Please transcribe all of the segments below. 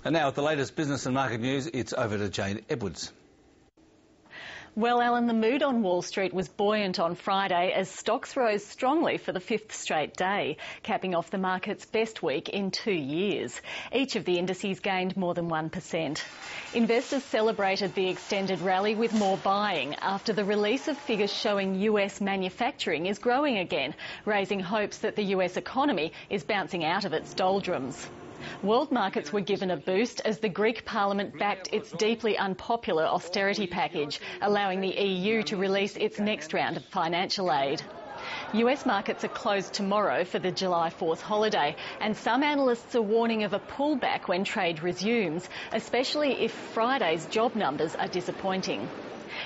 And now with the latest business and market news, it's over to Jane Edwards. Well, Alan, the mood on Wall Street was buoyant on Friday as stocks rose strongly for the fifth straight day, capping off the market's best week in 2 years. Each of the indices gained more than 1%. Investors celebrated the extended rally with more buying after the release of figures showing US manufacturing is growing again, raising hopes that the US economy is bouncing out of its doldrums. World markets were given a boost as the Greek Parliament backed its deeply unpopular austerity package, allowing the EU to release its next round of financial aid. US markets are closed tomorrow for the July 4th holiday, and some analysts are warning of a pullback when trade resumes, especially if Friday's job numbers are disappointing.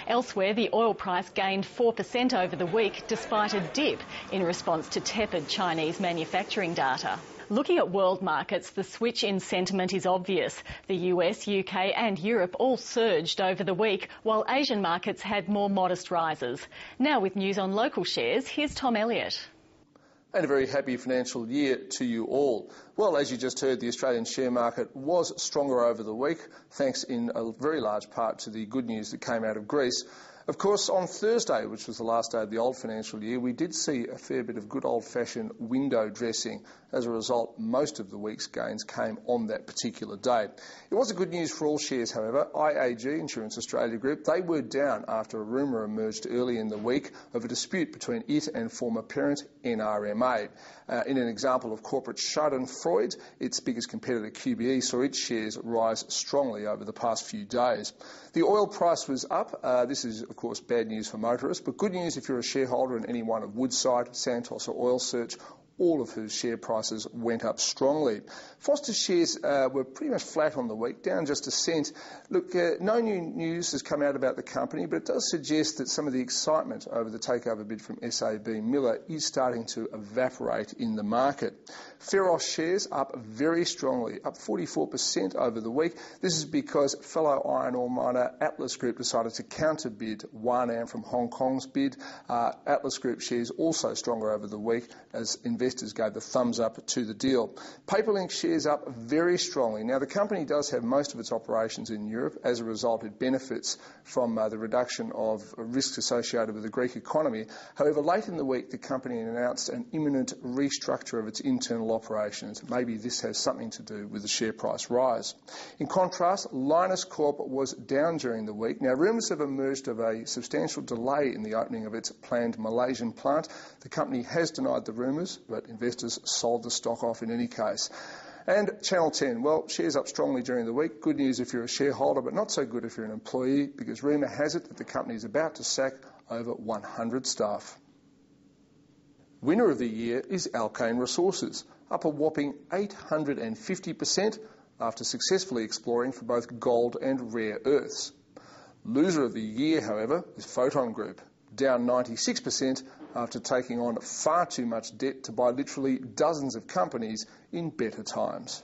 Elsewhere, the oil price gained 4% over the week despite a dip in response to tepid Chinese manufacturing data. Looking at world markets, the switch in sentiment is obvious. The US, UK and Europe all surged over the week, while Asian markets had more modest rises. Now with news on local shares, here's Tom Elliot. And a very happy financial year to you all. Well, as you just heard, the Australian share market was stronger over the week, thanks in a very large part to the good news that came out of Greece. Of course, on Thursday, which was the last day of the old financial year, we did see a fair bit of good old-fashioned window dressing. As a result, most of the week's gains came on that particular day. It wasn't good news for all shares, however. IAG, Insurance Australia Group, they were down after a rumour emerged early in the week of a dispute between it and former parent NRMA. In an example of corporate schadenfreude, its biggest competitor QBE saw its shares rise strongly over the past few days. The oil price was up. This is, of course, bad news for motorists, but good news if you're a shareholder in any one of Woodside, Santos or Oil Search, all of whose share prices went up strongly. Foster's shares were pretty much flat on the week, down just a cent. Look, no new news has come out about the company, but it does suggest that some of the excitement over the takeover bid from SAB Miller is starting to evaporate in the market. Ferros shares up very strongly, up 44% over the week. This is because fellow iron ore miner Atlas Group decided to counterbid Wanam from Hong Kong's bid. Atlas Group shares also stronger over the week as investors gave the thumbs up to the deal. Paperlink shares up very strongly. Now, the company does have most of its operations in Europe. As a result, it benefits from the reduction of risks associated with the Greek economy. However, late in the week, the company announced an imminent restructure of its internal operations. Maybe this has something to do with the share price rise. In contrast, Linus Corp was down during the week. Now, rumours have emerged of a substantial delay in the opening of its planned Malaysian plant. The company has denied the rumours, but investors sold the stock off in any case. And Channel 10, well, shares up strongly during the week. Good news if you're a shareholder, but not so good if you're an employee, because rumour has it that the company is about to sack over 100 staff. Winner of the year is Alkane Resources, up a whopping 850% after successfully exploring for both gold and rare earths. Loser of the year, however, is Photon Group, down 96% after taking on far too much debt to buy literally dozens of companies in better times.